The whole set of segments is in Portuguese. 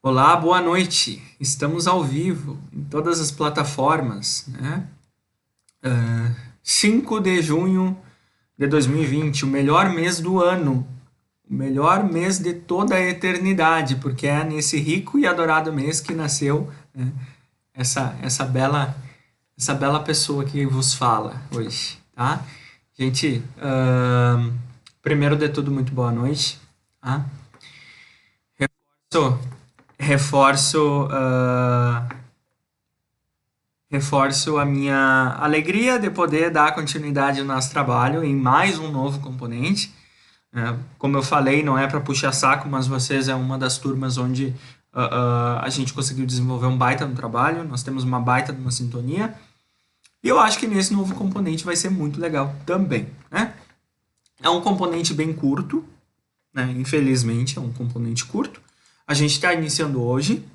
Olá, boa noite. Estamos ao vivo em todas as plataformas, né? 5 de junho de 2020, o melhor mês do ano, o melhor mês de toda a eternidade, porque é nesse rico e adorado mês que nasceu, né, essa bela pessoa que vos fala hoje, tá? Gente, primeiro de tudo, muito boa noite, tá? Reforço, reforço, reforço a minha alegria de poder dar continuidade ao nosso trabalho em mais um novo componente. Como eu falei, não é para puxar saco, mas vocês é uma das turmas onde a gente conseguiu desenvolver um baita no trabalho, nós temos uma baita de uma sintonia, e eu acho que nesse novo componente vai ser muito legal também, né? É um componente bem curto, né? Infelizmente é um componente curto. A gente está iniciando hoje,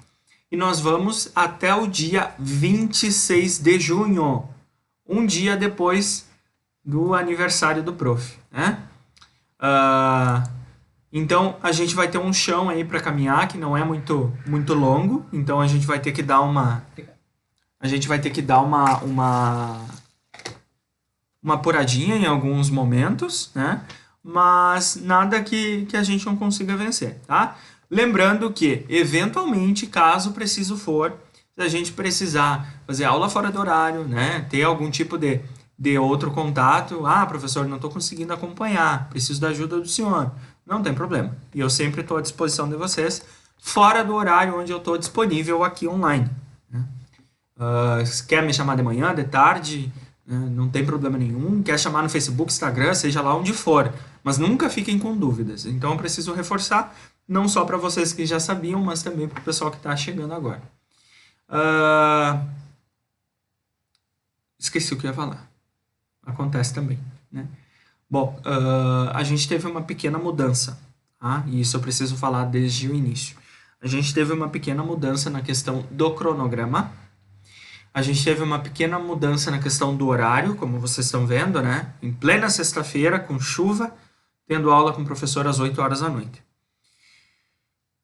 e nós vamos até o dia 26 de junho, um dia depois do aniversário do prof, né? Então a gente vai ter um chão aí para caminhar que não é muito longo, então a gente vai ter que dar uma apuradinha em alguns momentos, né? Mas nada que a gente não consiga vencer, tá? Lembrando que, eventualmente, caso preciso for, se a gente precisar fazer aula fora do horário, né? Ter algum tipo de outro contato, professor, não estou conseguindo acompanhar, preciso da ajuda do senhor. Não tem problema. E eu sempre estou à disposição de vocês, fora do horário onde eu estou disponível aqui online. Né? Se quer me chamar de manhã, de tarde, não tem problema nenhum. Quer chamar no Facebook, Instagram, seja lá onde for. Mas nunca fiquem com dúvidas. Então eu preciso reforçar, não só para vocês que já sabiam, mas também para o pessoal que está chegando agora. Esqueci o que eu ia falar. Acontece também, né? Bom, a gente teve uma pequena mudança, tá? E isso eu preciso falar desde o início. A gente teve uma pequena mudança na questão do cronograma. A gente teve uma pequena mudança na questão do horário, como vocês estão vendo, né? Em plena sexta-feira, com chuva, tendo aula com o professor às 8 horas da noite.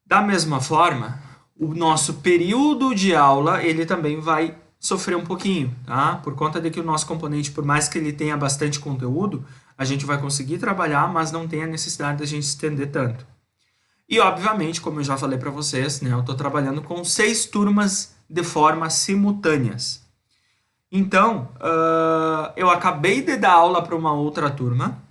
Da mesma forma, o nosso período de aula, ele também vai sofrer um pouquinho, tá? Por conta de que o nosso componente, por mais que ele tenha bastante conteúdo, a gente vai conseguir trabalhar, mas não tem a necessidade da gente estender tanto. E, obviamente, como eu já falei para vocês, né, eu estou trabalhando com 6 turmas de forma simultâneas. Então, eu acabei de dar aula para uma outra turma,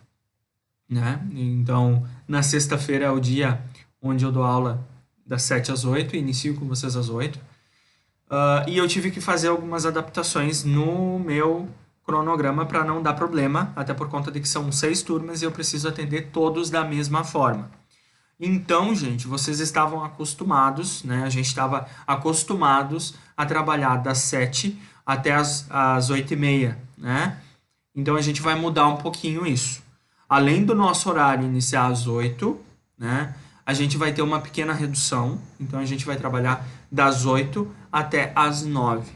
né? Então, na sexta-feira é o dia onde eu dou aula das 7 às 8, inicio com vocês às 8. E eu tive que fazer algumas adaptações no meu cronograma para não dar problema, até por conta de que são 6 turmas e eu preciso atender todos da mesma forma. Então, gente, vocês estavam acostumados, né? A gente estava acostumados a trabalhar das 7 até as 8h30, né? Então a gente vai mudar um pouquinho isso. Além do nosso horário iniciar às 8, né? A gente vai ter uma pequena redução. Então a gente vai trabalhar das 8 até as 9.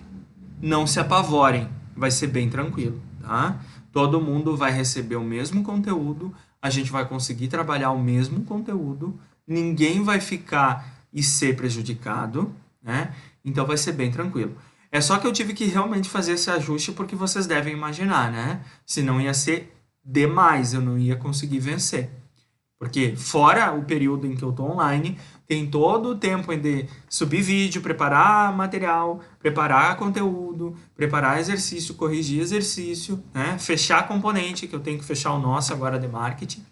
Não se apavorem, vai ser bem tranquilo, tá? Todo mundo vai receber o mesmo conteúdo, a gente vai conseguir trabalhar o mesmo conteúdo, ninguém vai ficar e ser prejudicado, né? Então vai ser bem tranquilo. É só que eu tive que realmente fazer esse ajuste porque vocês devem imaginar, né? Senão ia ser demais, eu não ia conseguir vencer. Porque fora o período em que eu estou online, tem todo o tempo de subir vídeo, preparar material, preparar conteúdo, preparar exercício, corrigir exercício, né? Fechar componente, que eu tenho que fechar o nosso agora de marketing.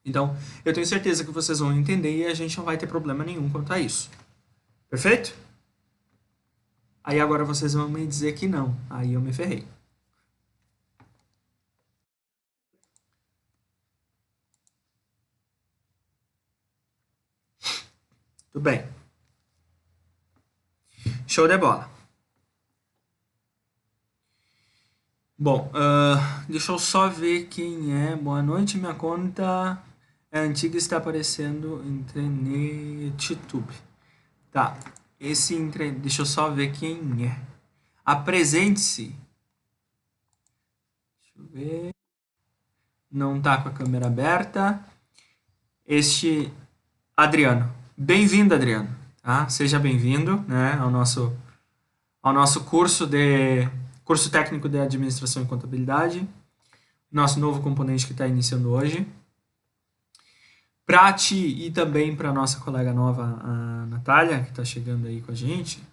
Então, eu tenho certeza que vocês vão entender e a gente não vai ter problema nenhum quanto a isso. Perfeito? Aí agora vocês vão me dizer que não. Aí eu me ferrei. Tudo bem. Show de bola. Bom, deixa eu só ver quem é. Boa noite, minha conta é antiga e está aparecendo em YouTube. Tá, deixa eu só ver quem é. Apresente-se. Deixa eu ver. Não tá com a câmera aberta. Adriano. Bem-vindo, Adriano. tá? Seja bem-vindo, né, ao nosso curso técnico de administração e contabilidade, nosso novo componente que está iniciando hoje. Para ti e também para nossa colega nova, a Natália, que está chegando aí com a gente,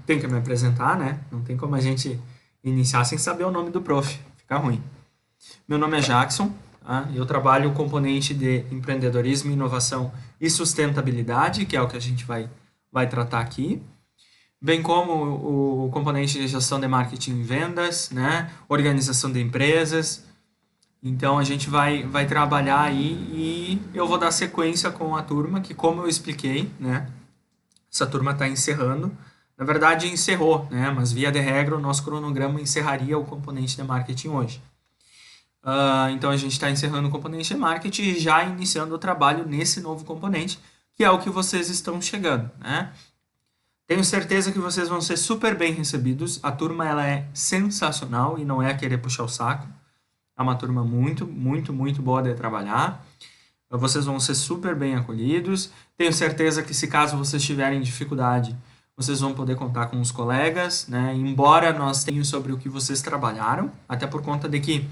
tem que me apresentar, né? Não tem como a gente iniciar sem saber o nome do prof, fica ruim. Meu nome é Jackson, tá? Eu trabalho o componente de empreendedorismo, inovação e sustentabilidade, que é o que a gente vai tratar aqui, bem como o componente de gestão de marketing e vendas, né? Organização de empresas. Então a gente vai trabalhar aí e eu vou dar sequência com a turma, que como eu expliquei, né? Essa turma está encerrando. Na verdade encerrou, né? Mas via de regra o nosso cronograma encerraria o componente de marketing hoje. Então a gente está encerrando o componente de marketing e já iniciando o trabalho nesse novo componente, que é o que vocês estão chegando, né? Tenho certeza que vocês vão ser super bem recebidos. A turma ela é sensacional e não é querer puxar o saco. É uma turma muito, muito, muito boa de trabalhar. Vocês vão ser super bem acolhidos. Tenho certeza que se caso vocês tiverem dificuldade, vocês vão poder contar com os colegas, né? Embora nós tenhamos sobre o que vocês trabalharam, até por conta de que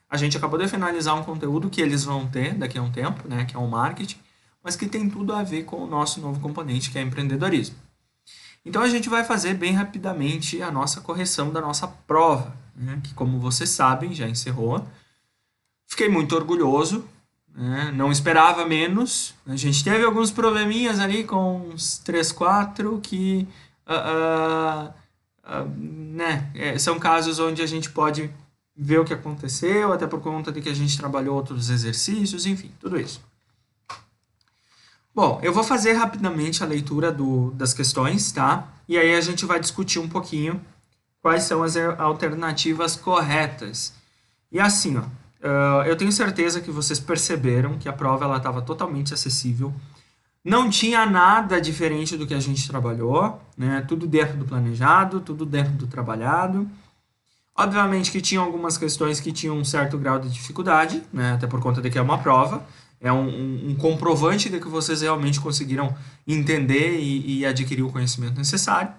a gente acabou de finalizar um conteúdo que eles vão ter daqui a um tempo, né? Que é o marketing, mas que tem tudo a ver com o nosso novo componente, que é empreendedorismo. Então a gente vai fazer bem rapidamente a nossa correção da nossa prova, né? Que como vocês sabem, já encerrou. Fiquei muito orgulhoso, né? Não esperava menos. A gente teve alguns probleminhas ali com uns 3, 4 que né? São casos onde a gente pode ver o que aconteceu, até por conta de que a gente trabalhou outros exercícios, enfim, tudo isso. Bom, eu vou fazer rapidamente a leitura das questões, tá? E aí a gente vai discutir um pouquinho quais são as alternativas corretas. E assim, ó, eu tenho certeza que vocês perceberam que a prova ela estava totalmente acessível. Não tinha nada diferente do que a gente trabalhou, né? Tudo dentro do planejado, tudo dentro do trabalhado. Obviamente que tinha algumas questões que tinham um certo grau de dificuldade, né? Até por conta de que é uma prova. É um comprovante de que vocês realmente conseguiram entender e adquirir o conhecimento necessário.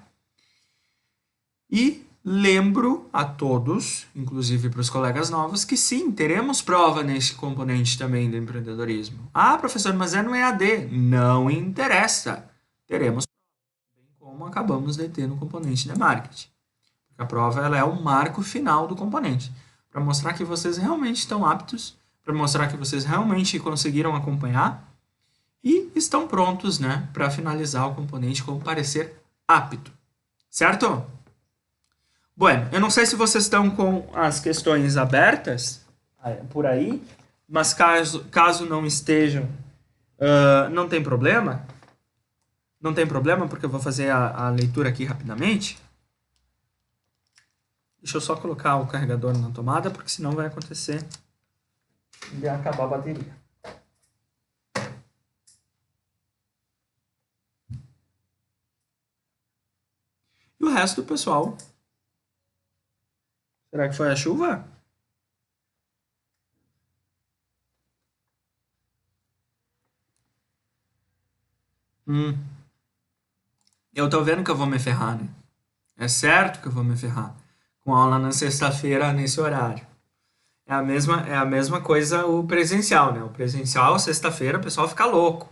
E lembro a todos, inclusive para os colegas novos, que sim, teremos prova neste componente também do empreendedorismo. Ah, professor, mas é no EAD. Não interessa. Teremos prova, como acabamos de ter no componente de marketing. A prova ela é o marco final do componente, para mostrar que vocês realmente estão aptos, para mostrar que vocês realmente conseguiram acompanhar e estão prontos, né, para finalizar o componente com o parecer apto. Certo? Bueno, eu não sei se vocês estão com as questões abertas por aí, mas caso não estejam, não tem problema. Não tem problema, porque eu vou fazer a leitura aqui rapidamente. Deixa eu só colocar o carregador na tomada, porque senão vai acontecer de acabar a bateria. E o resto do pessoal? Será que foi a chuva? Eu tô vendo que eu vou me ferrar, né? É certo que eu vou me ferrar. Com aula na sexta-feira, nesse horário. É a mesma coisa o presencial, né? O presencial, sexta-feira, o pessoal fica louco.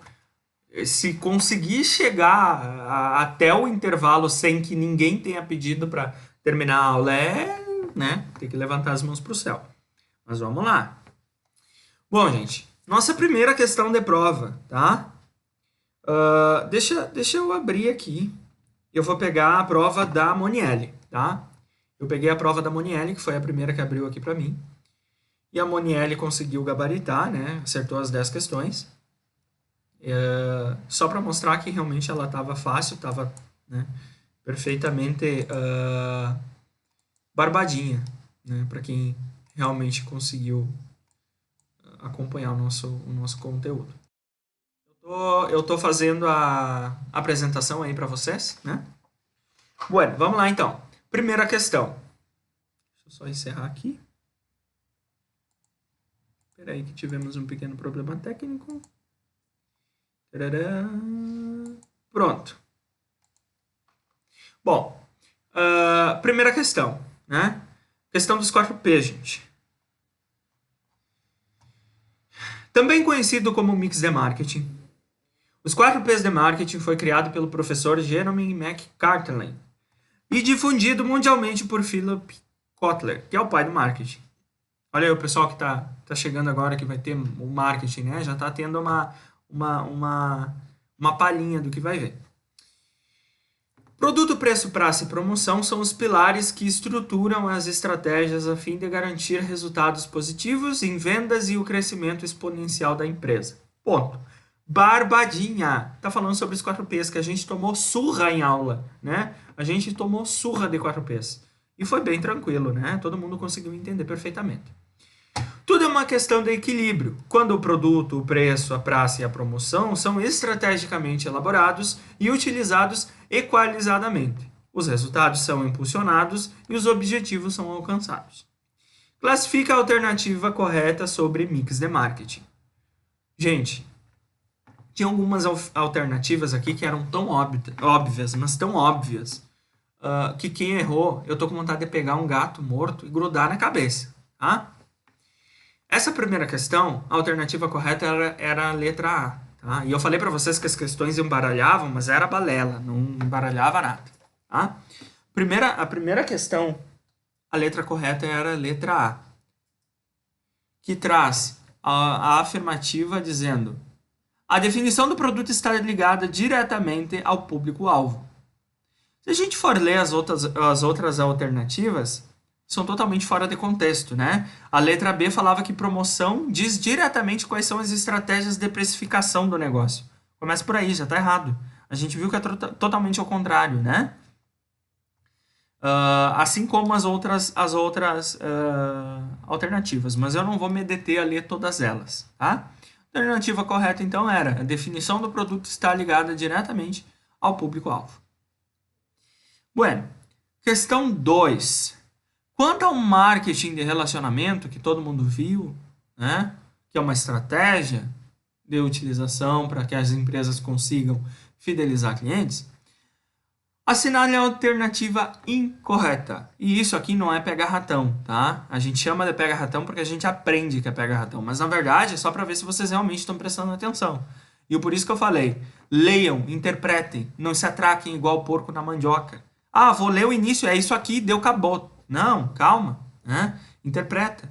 Se conseguir chegar até o intervalo sem que ninguém tenha pedido para terminar a aula, né? Tem que levantar as mãos pro céu. Mas vamos lá. Bom, gente, nossa primeira questão de prova, tá? Deixa eu abrir aqui. Eu vou pegar a prova da Monielle, tá? Eu peguei a prova da Monielle, que foi a primeira que abriu aqui para mim. E a Monielle conseguiu gabaritar, né? Acertou as 10 questões. Só para mostrar que realmente ela estava fácil, estava, né, perfeitamente barbadinha, né? Para quem realmente conseguiu acompanhar o nosso conteúdo. Eu tô fazendo a apresentação aí para vocês, né? Bueno, vamos lá então. Primeira questão. Deixa eu só encerrar aqui. Espera aí que tivemos um pequeno problema técnico. Tadadá. Pronto. Bom, primeira questão, né? Questão dos 4P, gente. Também conhecido como Mix de Marketing. Os 4Ps de Marketing foi criado pelo professor Jeremy McCartney e difundido mundialmente por Philip Kotler, que é o pai do marketing. Olha aí o pessoal que tá chegando agora, que vai ter o marketing, né? Já tá tendo uma palhinha do que vai ver. Produto, preço, praça e promoção são os pilares que estruturam as estratégias a fim de garantir resultados positivos em vendas e o crescimento exponencial da empresa. Ponto. Barbadinha! Tá falando sobre os 4Ps, que a gente tomou surra em aula, né? A gente tomou surra de 4Ps. E foi bem tranquilo, né? Todo mundo conseguiu entender perfeitamente. Tudo é uma questão de equilíbrio. Quando o produto, o preço, a praça e a promoção são estrategicamente elaborados e utilizados equalizadamente, os resultados são impulsionados e os objetivos são alcançados. Classifica a alternativa correta sobre mix de marketing. Gente, tinha algumas alternativas aqui que eram tão óbvias, mas tão óbvias, que quem errou, eu tô com vontade de pegar um gato morto e grudar na cabeça, tá? Essa primeira questão, a alternativa correta era a letra A. Tá? E eu falei para vocês que as questões embaralhavam, mas era balela, não embaralhava nada. Tá? A primeira questão, a letra correta era a letra A, que traz a afirmativa dizendo: a definição do produto está ligada diretamente ao público-alvo. Se a gente for ler as outras alternativas, são totalmente fora de contexto, né? A letra B falava que promoção diz diretamente quais são as estratégias de precificação do negócio. Começa por aí, já tá errado. A gente viu que é totalmente ao contrário, né? Assim como as outras alternativas, mas eu não vou me deter a ler todas elas, tá? A alternativa correta, então, era: a definição do produto está ligada diretamente ao público-alvo. Bueno, questão 2. Quanto ao marketing de relacionamento, que todo mundo viu, né? Que é uma estratégia de utilização para que as empresas consigam fidelizar clientes, assinale a alternativa incorreta. E isso aqui não é pega-ratão, tá? A gente chama de pega-ratão porque a gente aprende que é pega-ratão, mas na verdade é só para ver se vocês realmente estão prestando atenção. E por isso que eu falei, leiam, interpretem, não se atraquem igual porco na mandioca. Ah, vou ler o início, é isso aqui, deu, acabou. Não, calma, né? Interpreta.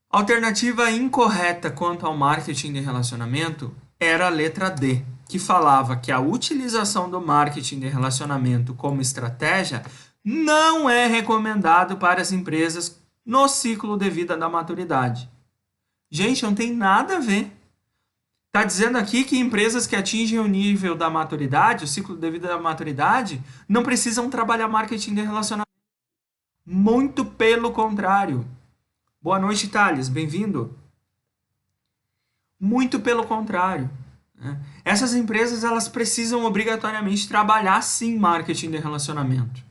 Alternativa incorreta quanto ao marketing de relacionamento era a letra D, que falava que a utilização do marketing de relacionamento como estratégia não é recomendado para as empresas no ciclo de vida da maturidade. Gente, não tem nada a ver. Está dizendo aqui que empresas que atingem o nível da maturidade, o ciclo de vida da maturidade, não precisam trabalhar marketing de relacionamento. Muito pelo contrário. Boa noite, Thales. Bem-vindo. Muito pelo contrário. Né? Essas empresas elas precisam obrigatoriamente trabalhar, sim, marketing de relacionamento.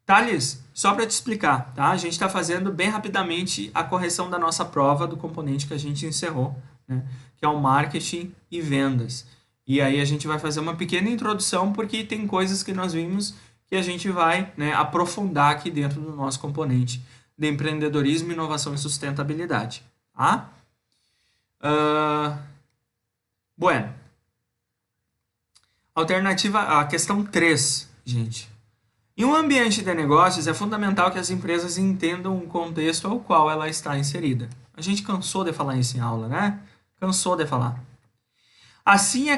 Thales, só para te explicar, tá? A gente está fazendo bem rapidamente a correção da nossa prova do componente que a gente encerrou, né? Que é o marketing e vendas. E aí a gente vai fazer uma pequena introdução, porque tem coisas que nós vimos que a gente vai, né, aprofundar aqui dentro do nosso componente de empreendedorismo, inovação e sustentabilidade. Tá? Bueno. Alternativa, a questão 3, gente. Em um ambiente de negócios, é fundamental que as empresas entendam o contexto ao qual ela está inserida. A gente cansou de falar isso em aula, né? Cansou de falar. Assim ela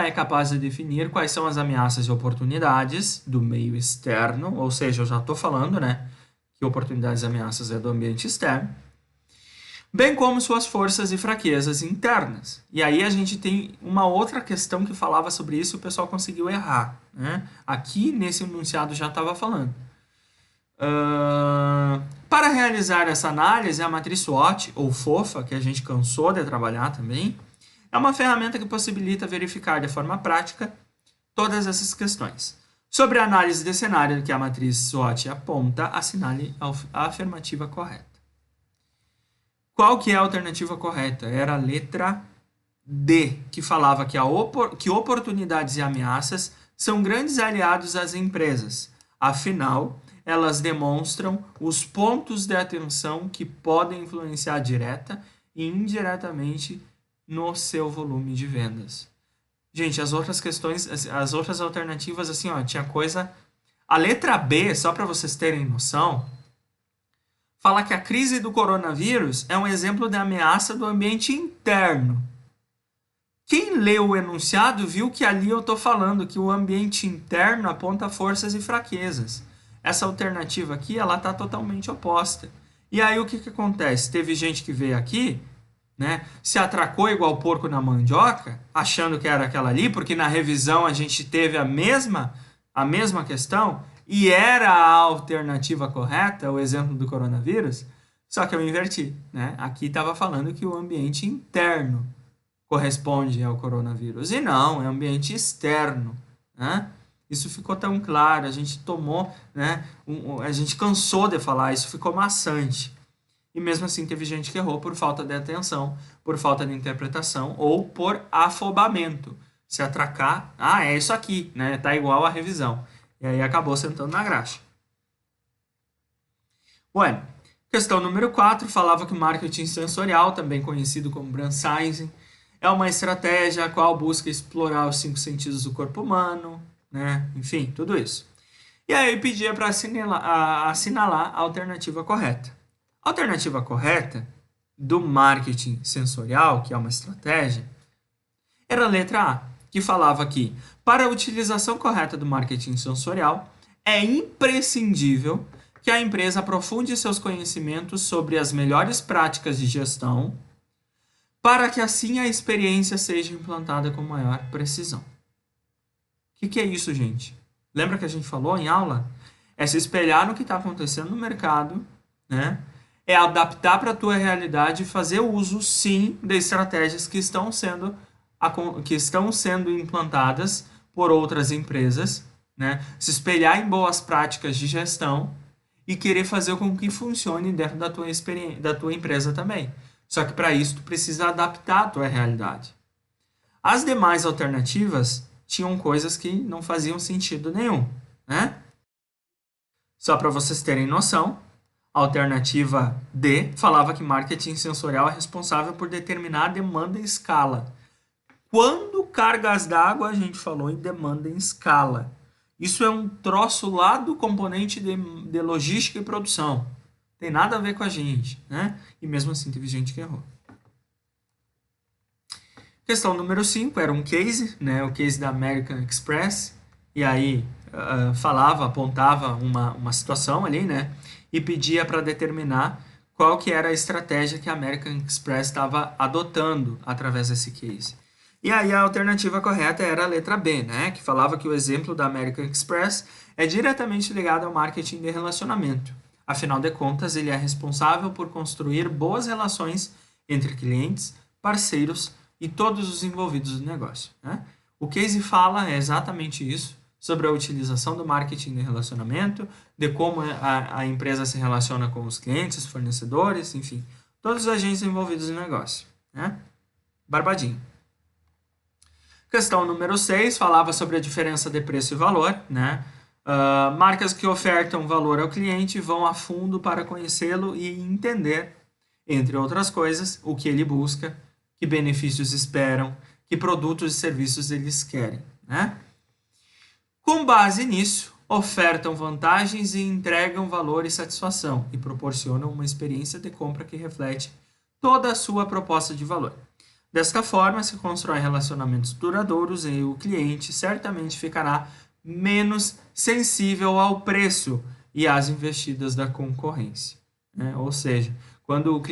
é capaz de definir quais são as ameaças e oportunidades do meio externo, ou seja, eu já estou falando, né, que oportunidades e ameaças é do ambiente externo, bem como suas forças e fraquezas internas. E aí a gente tem uma outra questão que falava sobre isso e o pessoal conseguiu errar, né? Aqui nesse enunciado já estava falando. Para realizar essa análise, a matriz SWOT, ou FOFA, que a gente cansou de trabalhar também, é uma ferramenta que possibilita verificar de forma prática todas essas questões. Sobre a análise de cenário que a matriz SWOT aponta, assinale a afirmativa correta. Qual que é a alternativa correta? Era a letra D, que falava que oportunidades e ameaças são grandes aliados às empresas. Afinal, elas demonstram os pontos de atenção que podem influenciar direta e indiretamente no seu volume de vendas. Gente, as outras questões, as outras alternativas, assim, ó, tinha coisa. A letra B, só para vocês terem noção, fala que a crise do coronavírus é um exemplo de ameaça do ambiente interno. Quem leu o enunciado viu que ali eu estou falando que o ambiente interno aponta forças e fraquezas. Essa alternativa aqui, ela está totalmente oposta. E aí o que, que acontece? Teve gente que veio aqui, né, se atracou igual porco na mandioca, achando que era aquela ali, porque na revisão a gente teve a mesma questão e era a alternativa correta, o exemplo do coronavírus, só que eu inverti, né? Aqui estava falando que o ambiente interno corresponde ao coronavírus. E não, é ambiente externo, né? Isso ficou tão claro, a gente tomou, né? A gente cansou de falar, isso ficou maçante. E mesmo assim teve gente que errou por falta de atenção, por falta de interpretação ou por afobamento. Se atracar, é isso aqui, né? Tá igual à revisão. E aí acabou sentando na graxa. Bueno, questão número 4 falava que o marketing sensorial, também conhecido como brand sizing, é uma estratégia a qual busca explorar os 5 sentidos do corpo humano, né? Enfim, tudo isso. E aí pedia para assinalar a alternativa correta. A alternativa correta do marketing sensorial, que é uma estratégia, era a letra A, que falava que, para a utilização correta do marketing sensorial, é imprescindível que a empresa aprofunde seus conhecimentos sobre as melhores práticas de gestão, para que assim a experiência seja implantada com maior precisão. O que é isso, gente? Lembra que a gente falou em aula? É se espelhar no que está acontecendo no mercado, né? É adaptar para a tua realidade e fazer uso, sim, de estratégias que estão sendo implantadas por outras empresas, né? Se espelhar em boas práticas de gestão e querer fazer com que funcione dentro da tua empresa também. Só que para isso tu precisa adaptar a tua realidade. As demais alternativas tinham coisas que não faziam sentido nenhum, né? Só para vocês terem noção, a alternativa D falava que marketing sensorial é responsável por determinar a demanda em escala. Quando cargas d'água a gente falou em demanda em escala? Isso é um troço lá do componente de logística e produção. Tem nada a ver com a gente, né? E mesmo assim teve gente que errou. Questão número 5 era um case, né? O case da American Express. E aí apontava uma situação ali, né? E pedia para determinar qual que era a estratégia que a American Express estava adotando através desse case. E aí a alternativa correta era a letra B, né? Que falava que o exemplo da American Express é diretamente ligado ao marketing de relacionamento. Afinal de contas, ele é responsável por construir boas relações entre clientes, parceiros e todos os envolvidos no negócio, né? O case fala exatamente isso, sobre a utilização do marketing de relacionamento, de como a empresa se relaciona com os clientes, fornecedores, enfim, todos os agentes envolvidos no negócio, né? Barbadinho. Questão número 6 falava sobre a diferença de preço e valor, né? Marcas que ofertam valor ao cliente vão a fundo para conhecê-lo e entender, entre outras coisas, o que ele busca, que benefícios esperam, que produtos e serviços eles querem, né? Com base nisso, ofertam vantagens e entregam valor e satisfação e proporcionam uma experiência de compra que reflete toda a sua proposta de valor. Desta forma, se constrói relacionamentos duradouros e o cliente certamente ficará menos sensível ao preço e às investidas da concorrência, né? Ou seja, quando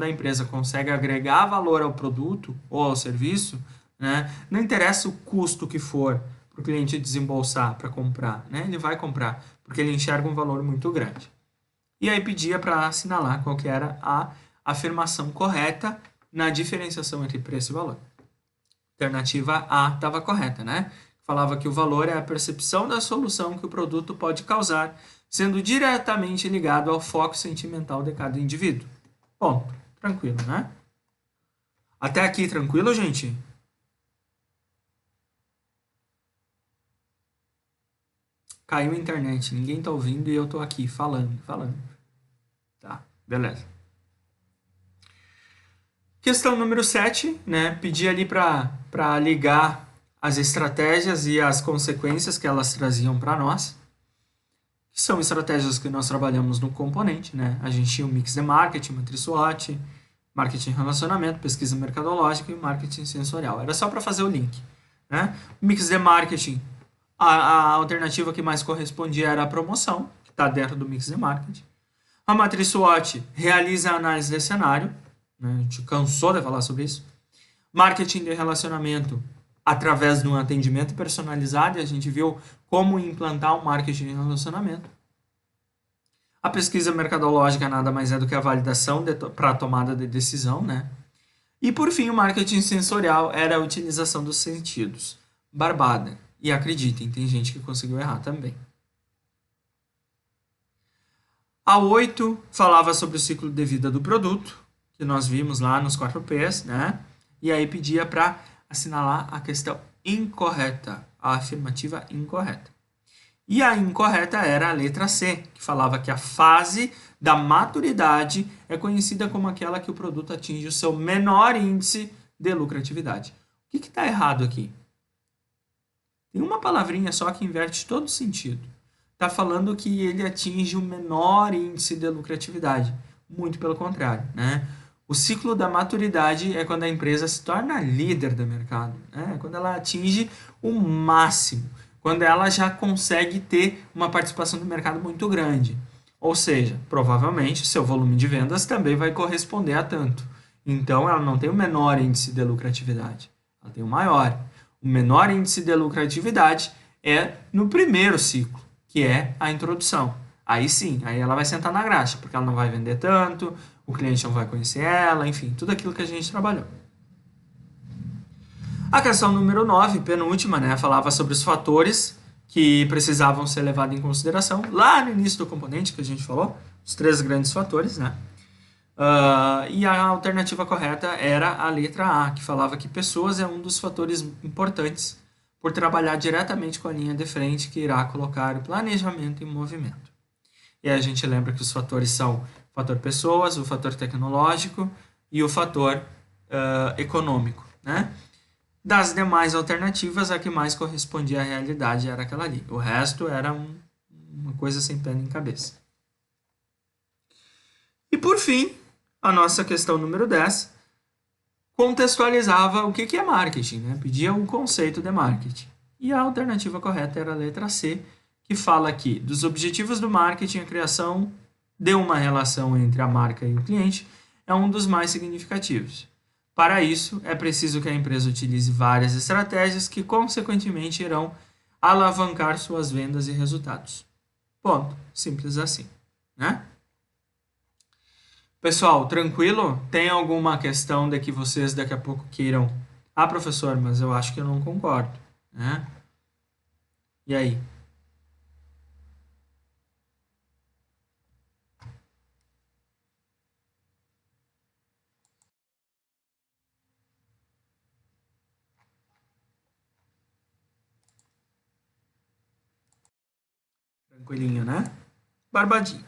a empresa consegue agregar valor ao produto ou ao serviço, né, não interessa o custo que for para o cliente desembolsar para comprar, né? Ele vai comprar, porque ele enxerga um valor muito grande. E aí pedia para assinalar qual que era a afirmação correta na diferenciação entre preço e valor. Alternativa A estava correta, né? Falava que o valor é a percepção da solução que o produto pode causar, sendo diretamente ligado ao foco sentimental de cada indivíduo. Ponto. Tranquilo, né? Até aqui, tranquilo, gente? Caiu a internet, ninguém tá ouvindo e eu tô aqui falando. Tá, beleza. Questão número 7, né? Pedir ali para ligar as estratégias e as consequências que elas traziam para nós. Que são estratégias que nós trabalhamos no componente, né? A gente tinha o mix de marketing, matriz SWOT, marketing relacionamento, pesquisa mercadológica e marketing sensorial. Era só para fazer o link, né? O mix de marketing, a alternativa que mais correspondia era a promoção, que está dentro do mix de marketing. A matriz SWOT realiza a análise de cenário, né? A gente cansou de falar sobre isso. Marketing de relacionamento através de um atendimento personalizado, e a gente viu como implantar o marketing de relacionamento. A pesquisa mercadológica nada mais é do que a validação para a tomada de decisão, né? E por fim, o marketing sensorial era a utilização dos sentidos. Barbada. E acreditem, tem gente que conseguiu errar também. A 8 falava sobre o ciclo de vida do produto, que nós vimos lá nos 4 P's, né? E aí pedia para assinalar a questão incorreta, a afirmativa incorreta. E a incorreta era a letra C, que falava que a fase da maturidade é conhecida como aquela que o produto atinge o seu menor índice de lucratividade. O que está errado aqui? Tem uma palavrinha só que inverte todo o sentido. Está falando que ele atinge o menor índice de lucratividade. Muito pelo contrário, né? O ciclo da maturidade é quando a empresa se torna líder do mercado, né? Quando ela atinge o máximo, quando ela já consegue ter uma participação do mercado muito grande. Ou seja, provavelmente seu volume de vendas também vai corresponder a tanto. Então ela não tem o menor índice de lucratividade, ela tem o maior. O menor índice de lucratividade é no primeiro ciclo, que é a introdução. Aí sim, aí ela vai sentar na graxa, porque ela não vai vender tanto, o cliente não vai conhecer ela, enfim, tudo aquilo que a gente trabalhou. A questão número 9, penúltima, né, falava sobre os fatores que precisavam ser levados em consideração lá no início do componente que a gente falou, os 3 grandes fatores, né? E a alternativa correta era a letra A, que falava que pessoas é um dos fatores importantes por trabalhar diretamente com a linha de frente que irá colocar o planejamento em movimento. E aí a gente lembra que os fatores são o fator pessoas, o fator tecnológico e o fator econômico, né? Das demais alternativas, a que mais correspondia à realidade era aquela ali. O resto era uma coisa sem pé nem cabeça. E por fim, a nossa questão número 10 contextualizava o que é marketing, né? Pedia um conceito de marketing. E a alternativa correta era a letra C, que fala aqui dos objetivos do marketing, a criação de uma relação entre a marca e o cliente é um dos mais significativos. Para isso, é preciso que a empresa utilize várias estratégias que, consequentemente, irão alavancar suas vendas e resultados. Ponto. Simples assim, né? Pessoal, tranquilo? Tem alguma questão de que vocês daqui a pouco queiram? Ah, professor, mas eu acho que eu não concordo, né? E aí? Tranquilinho, né? Barbadinho.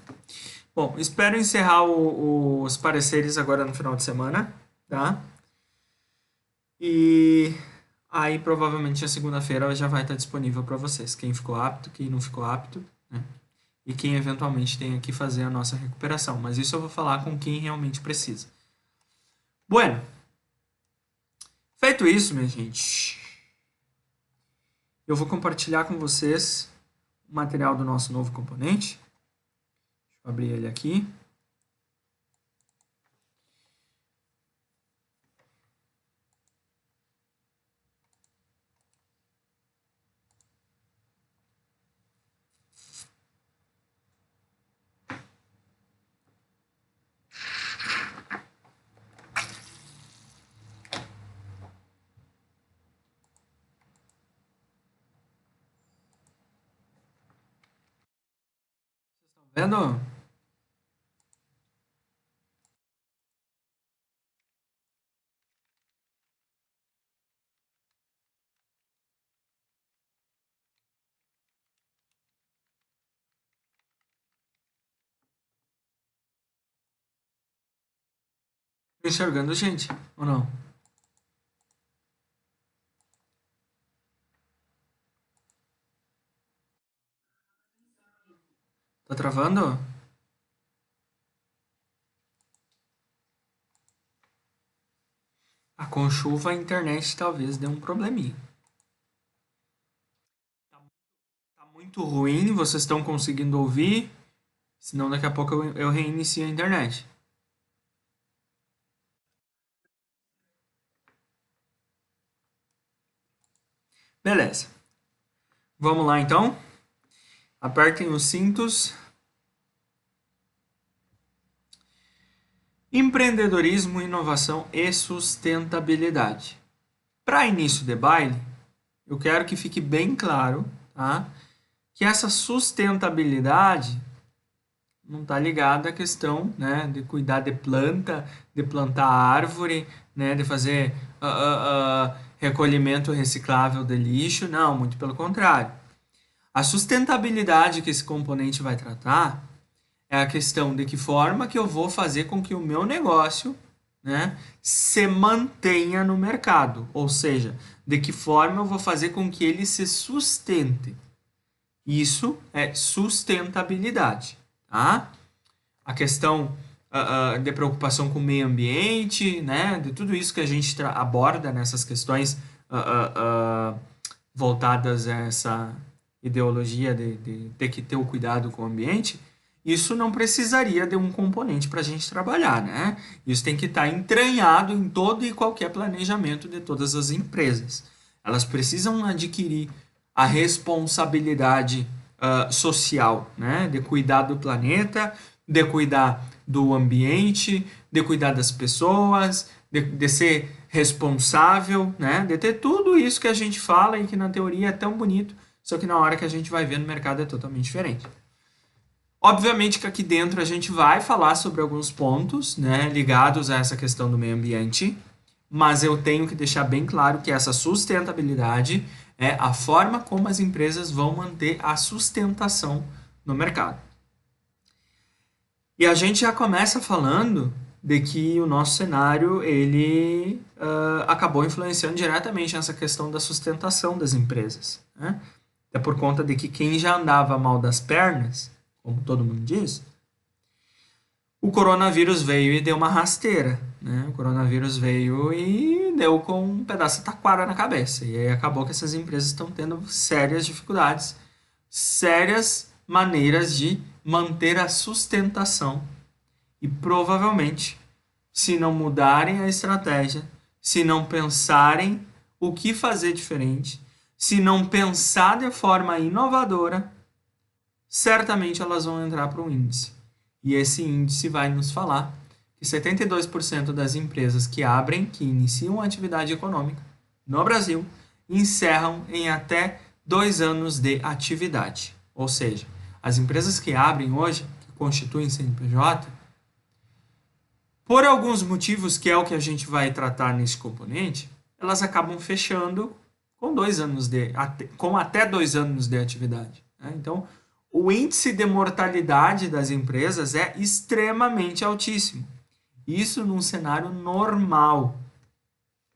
Bom, espero encerrar os pareceres agora no final de semana, tá? E aí provavelmente a segunda-feira já vai estar disponível para vocês. Quem ficou apto, quem não ficou apto, né? E quem eventualmente tem que fazer a nossa recuperação. Mas isso eu vou falar com quem realmente precisa. Bueno, feito isso, minha gente, eu vou compartilhar com vocês o material do nosso novo componente. Deixa eu abrir ele aqui. Vendo? enxergando, gente, ou não? Tá travando? Ah, com chuva a internet talvez dê um probleminha. Tá muito ruim, vocês estão conseguindo ouvir? Senão daqui a pouco eu reinicio a internet. Beleza. Vamos lá então? Apertem os cintos. Empreendedorismo, inovação e sustentabilidade. Para início de baile, eu quero que fique bem claro, tá? Que essa sustentabilidade não está ligada à questão, né, de cuidar de planta, de plantar árvore, né, de fazer recolhimento reciclável de lixo. Não, muito pelo contrário. A sustentabilidade que esse componente vai tratar é a questão de que forma que eu vou fazer com que o meu negócio, né, se mantenha no mercado, ou seja, de que forma eu vou fazer com que ele se sustente. Isso é sustentabilidade, tá? A questão de preocupação com o meio ambiente, né, de tudo isso que a gente aborda nessas questões voltadas a essa ideologia de ter que ter o cuidado com o ambiente, isso não precisaria de um componente para a gente trabalhar, né? Isso tem que estar entranhado em todo e qualquer planejamento de todas as empresas. Elas precisam adquirir a responsabilidade social, né? De cuidar do planeta, de cuidar do ambiente, de cuidar das pessoas, de ser responsável, né? De ter tudo isso que a gente fala e que na teoria é tão bonito, só que na hora que a gente vai ver no mercado é totalmente diferente. Obviamente que aqui dentro a gente vai falar sobre alguns pontos, né, ligados a essa questão do meio ambiente, mas eu tenho que deixar bem claro que essa sustentabilidade é a forma como as empresas vão manter a sustentação no mercado. E a gente já começa falando de que o nosso cenário ele acabou influenciando diretamente nessa questão da sustentação das empresas, né? É por conta de que quem já andava mal das pernas, como todo mundo diz, o coronavírus veio e deu uma rasteira, né? O coronavírus veio e deu com um pedaço de taquara na cabeça. E aí acabou que essas empresas estão tendo sérias dificuldades, sérias maneiras de manter a sustentação. E provavelmente, se não mudarem a estratégia, se não pensarem o que fazer diferente, se não pensar de forma inovadora, certamente elas vão entrar para o índice. E esse índice vai nos falar que 72% das empresas que abrem, que iniciam atividade econômica no Brasil, encerram em até 2 anos de atividade. Ou seja, as empresas que abrem hoje, que constituem CNPJ, por alguns motivos, que é o que a gente vai tratar nesse componente, elas acabam fechando com 2 anos com até 2 anos de atividade, né? Então, o índice de mortalidade das empresas é extremamente altíssimo. Isso num cenário normal,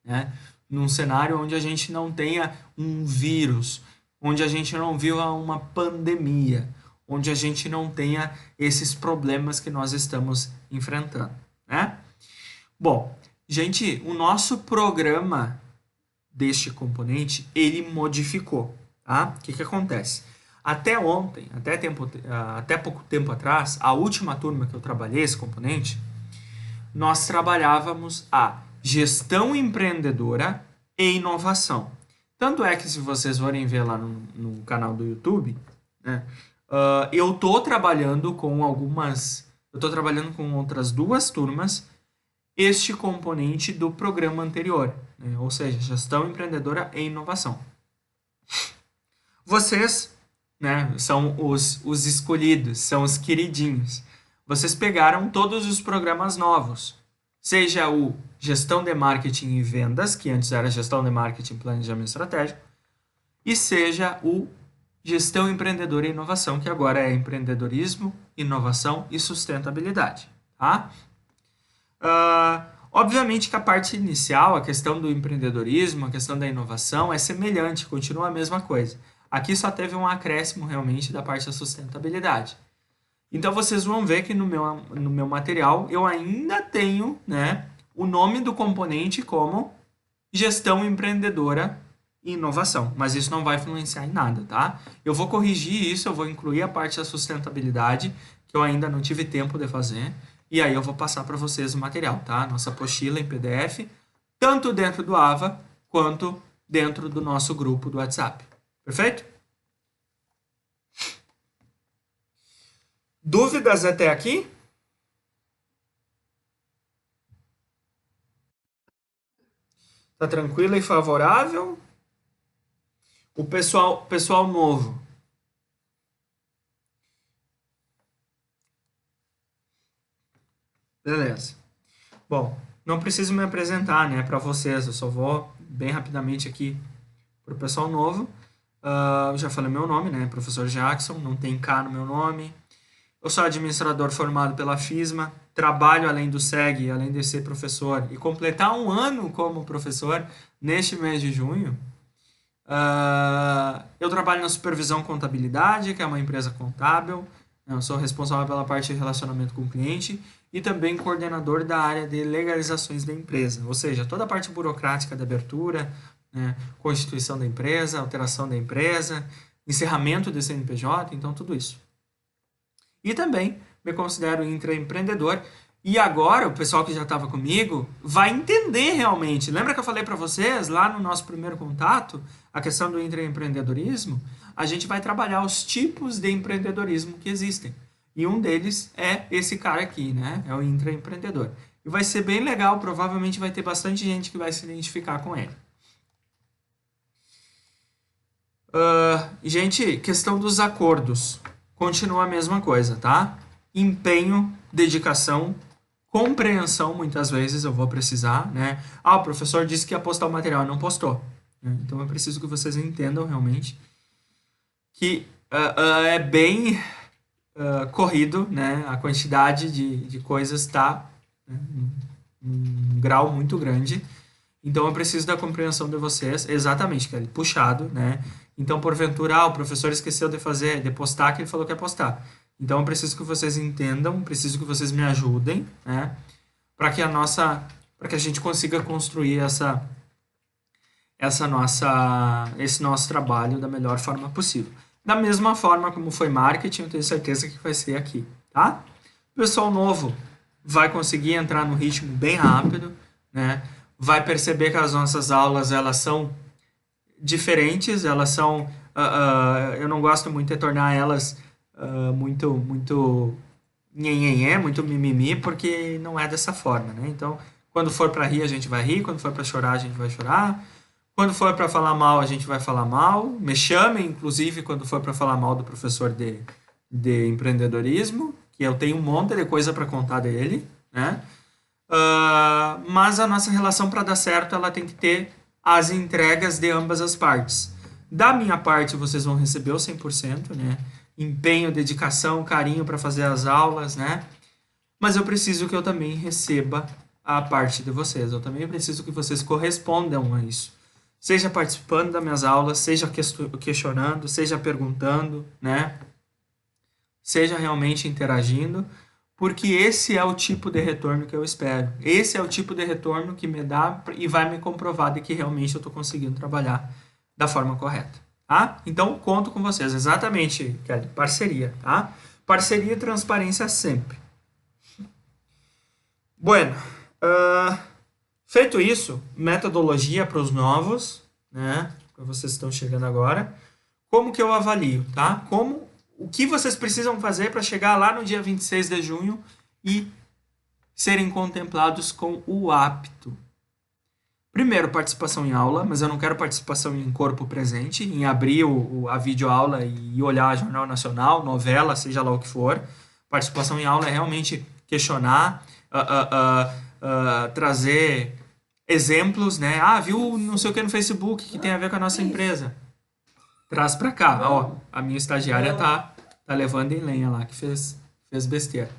né? Num cenário onde a gente não tenha um vírus, onde a gente não viva uma pandemia, onde a gente não tenha esses problemas que nós estamos enfrentando, né? Bom, gente, o nosso programa deste componente, ele modificou, tá? O que que acontece? Até ontem, até pouco tempo atrás, a última turma que eu trabalhei esse componente, nós trabalhávamos a gestão empreendedora e inovação. Tanto é que se vocês forem ver lá no canal do YouTube, né, eu estou trabalhando com outras 2 turmas este componente do programa anterior, né, ou seja, gestão empreendedora e inovação. Vocês, né, são os escolhidos, são os queridinhos. Vocês pegaram todos os programas novos, seja o Gestão de Marketing e Vendas, que antes era Gestão de Marketing e Planejamento Estratégico, e seja o Gestão Empreendedora e Inovação, que agora é Empreendedorismo, Inovação e Sustentabilidade. Tá? Obviamente que a parte inicial, a questão do empreendedorismo, a questão da inovação é semelhante, continua a mesma coisa. Aqui só teve um acréscimo realmente da parte da sustentabilidade. Então vocês vão ver que no meu material eu ainda tenho, né, o nome do componente como gestão empreendedora e inovação, mas isso não vai influenciar em nada, tá? Eu vou corrigir isso, eu vou incluir a parte da sustentabilidade, que eu ainda não tive tempo de fazer, e aí eu vou passar para vocês o material, tá? Nossa apostila em PDF, tanto dentro do AVA quanto dentro do nosso grupo do WhatsApp. Perfeito? Dúvidas até aqui? Tá tranquilo e favorável? O pessoal novo. Beleza. Bom, não preciso me apresentar, né, para vocês. Eu só vou bem rapidamente aqui para o pessoal novo. Eu já falei meu nome, né, professor Jackson, não tem K no meu nome. Eu sou administrador formado pela FISMA, trabalho além do SEG, além de ser professor, e completar um ano como professor neste mês de junho. Eu trabalho na Supervisão Contabilidade, que é uma empresa contábil. Eu sou responsável pela parte de relacionamento com o cliente e também coordenador da área de legalizações da empresa, ou seja, toda a parte burocrática da abertura, né, constituição da empresa, alteração da empresa, encerramento do CNPJ, então tudo isso. E também me considero intraempreendedor. E agora o pessoal que já estava comigo vai entender realmente. Lembra que eu falei para vocês lá no nosso primeiro contato a questão do intraempreendedorismo? A gente vai trabalhar os tipos de empreendedorismo que existem. E um deles é esse cara aqui, né? É o intraempreendedor. E vai ser bem legal, provavelmente vai ter bastante gente que vai se identificar com ele. Gente, questão dos acordos. Continua a mesma coisa, tá? Empenho, dedicação, compreensão, muitas vezes eu vou precisar, né? O professor disse que ia postar o material e não postou. Né? Então eu preciso que vocês entendam realmente que é bem corrido, né? A quantidade de coisas está um grau muito grande. Então eu preciso da compreensão de vocês, exatamente, Kelly, puxado, né? Então, porventura, o professor esqueceu de postar, que ele falou que ia postar. Então eu preciso que vocês entendam, preciso que vocês me ajudem, né? Para que a gente consiga construir esse nosso trabalho da melhor forma possível. Da mesma forma como foi marketing, eu tenho certeza que vai ser aqui, tá? O pessoal novo vai conseguir entrar no ritmo bem rápido, né? Vai perceber que as nossas aulas, elas são diferentes, elas são... eu não gosto muito de tornar elas muito nhenhenhé, muito mimimi, porque não é dessa forma, né? Então, quando for para rir, a gente vai rir, quando for para chorar, a gente vai chorar, quando for para falar mal, a gente vai falar mal, me chamem, inclusive, quando for para falar mal do professor de empreendedorismo, que eu tenho um monte de coisa para contar dele, né? Mas a nossa relação, para dar certo, ela tem que ter as entregas de ambas as partes. Da minha parte, vocês vão receber o 100%, né? Empenho, dedicação, carinho para fazer as aulas, né? Mas eu preciso que eu também receba a parte de vocês. Eu também preciso que vocês correspondam a isso. Seja participando das minhas aulas, seja questionando, seja perguntando, né? Seja realmente interagindo, porque esse é o tipo de retorno que eu espero. Esse é o tipo de retorno que me dá e vai me comprovar de que realmente eu estou conseguindo trabalhar da forma correta. Tá? Então, conto com vocês. Exatamente, Kelly. Parceria, tá? Parceria e transparência sempre. Bueno, feito isso, metodologia para os novos, né? Para vocês que estão chegando agora. Como que eu avalio, tá? O que vocês precisam fazer para chegar lá no dia 26 de junho e serem contemplados com o apto. Primeiro, participação em aula, mas eu não quero participação em corpo presente, em abrir a videoaula e olhar Jornal Nacional, novela, seja lá o que for. Participação em aula é realmente questionar, trazer exemplos, né? Viu não sei o que no Facebook que tem a ver com a nossa empresa. Traz pra cá. Ó, a minha estagiária tá levando em lenha lá, que fez besteira.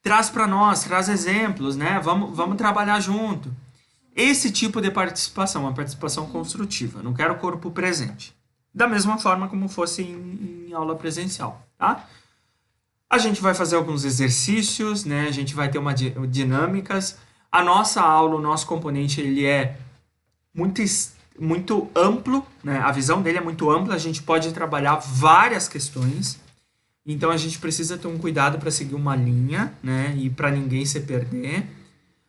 traz para nós, traz exemplos, né? Vamos trabalhar junto. Esse tipo de participação, uma participação construtiva. Não quero corpo presente. Da mesma forma como fosse em aula presencial, tá? A gente vai fazer alguns exercícios, né? A gente vai ter uma dinâmicas. A nossa aula, o nosso componente, ele é muito, muito amplo, né? A visão dele é muito ampla. A gente pode trabalhar várias questões. Então a gente precisa ter um cuidado para seguir uma linha, né? E para ninguém se perder.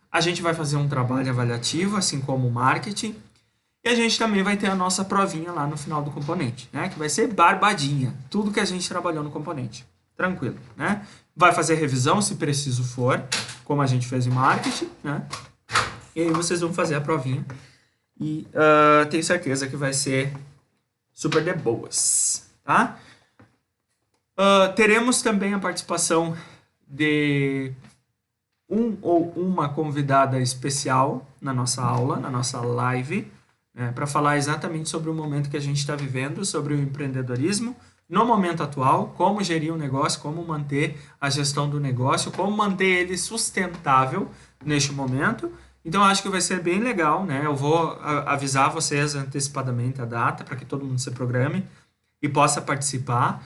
A gente vai fazer um trabalho avaliativo, assim como o marketing. E a gente também vai ter a nossa provinha lá no final do componente, né? Que vai ser barbadinha. Tudo que a gente trabalhou no componente. Tranquilo, né? Vai fazer revisão se preciso for, como a gente fez em marketing, né? E aí vocês vão fazer a provinha. E tenho certeza que vai ser super de boas, tá? Teremos também a participação de um ou uma convidada especial na nossa aula, na nossa live, né, para falar exatamente sobre o momento que a gente está vivendo, sobre o empreendedorismo, no momento atual, como gerir o negócio, como manter a gestão do negócio, como manter ele sustentável neste momento. Então, acho que vai ser bem legal, né? Eu vou avisar vocês antecipadamente a data para que todo mundo se programe e possa participar.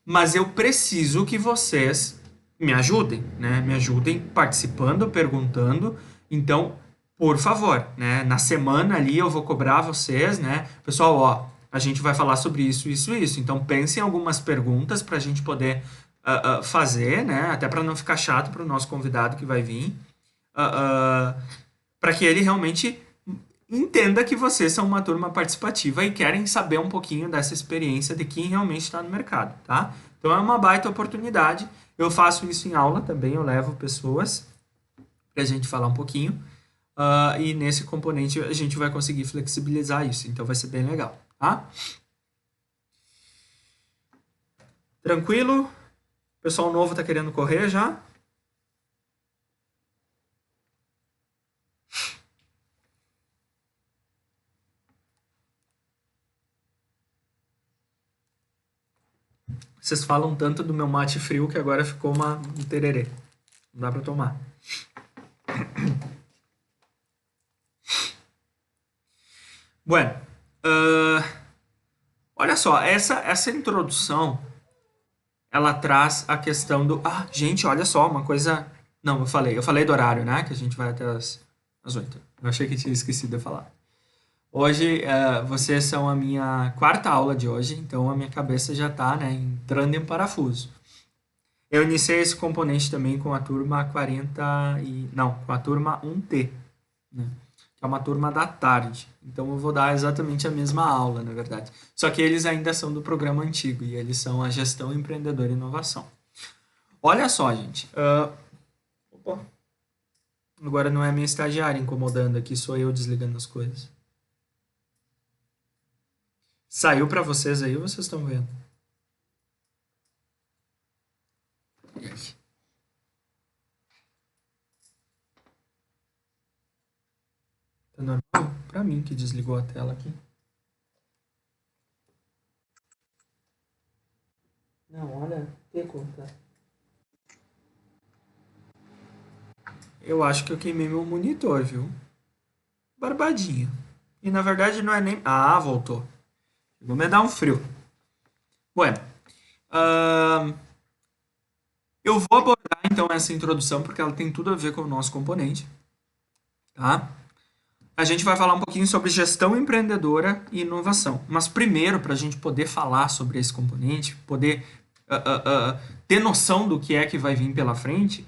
Mas eu preciso que vocês me ajudem, né? Me ajudem participando, perguntando. Então, por favor, né? Na semana ali eu vou cobrar vocês, né? Pessoal, ó, a gente vai falar sobre isso, isso, isso. Então, pensem em algumas perguntas para a gente poder fazer, né? Até para não ficar chato para o nosso convidado que vai vir. Para que ele realmente entenda que vocês são uma turma participativa e querem saber um pouquinho dessa experiência de quem realmente está no mercado, tá? Então é uma baita oportunidade. Eu faço isso em aula também, eu levo pessoas para a gente falar um pouquinho. E nesse componente a gente vai conseguir flexibilizar isso, então vai ser bem legal, tá? Tranquilo? O pessoal novo tá querendo correr já? Vocês falam tanto do meu mate frio que agora ficou um tererê. Não dá para tomar. Bueno, olha só, essa introdução, ela traz a questão do... gente, olha só, uma coisa... Não, eu falei do horário, né? Que a gente vai até as 8. Eu achei que tinha esquecido de falar. Hoje, vocês são a minha quarta aula de hoje, então a minha cabeça já está, né, entrando em parafuso. Eu iniciei esse componente também com a turma 40 e... Não, com a turma 1T, né? Que é uma turma da tarde. Então eu vou dar exatamente a mesma aula, na verdade. Só que eles ainda são do programa antigo e eles são a gestão empreendedora e inovação. Olha só, gente. Opa. Agora não é minha estagiária incomodando aqui, sou eu desligando as coisas. Saiu para vocês aí ou vocês estão vendo? Tá normal? Para mim que desligou a tela aqui. Não, olha, que conta. Eu acho que eu queimei meu monitor, viu? Barbadinho. E na verdade não é nem... voltou. Vou me dar um frio. Bueno, eu vou abordar então essa introdução porque ela tem tudo a ver com o nosso componente, tá? A gente vai falar um pouquinho sobre gestão empreendedora e inovação. Mas primeiro, para a gente poder falar sobre esse componente, poder ter noção do que é que vai vir pela frente,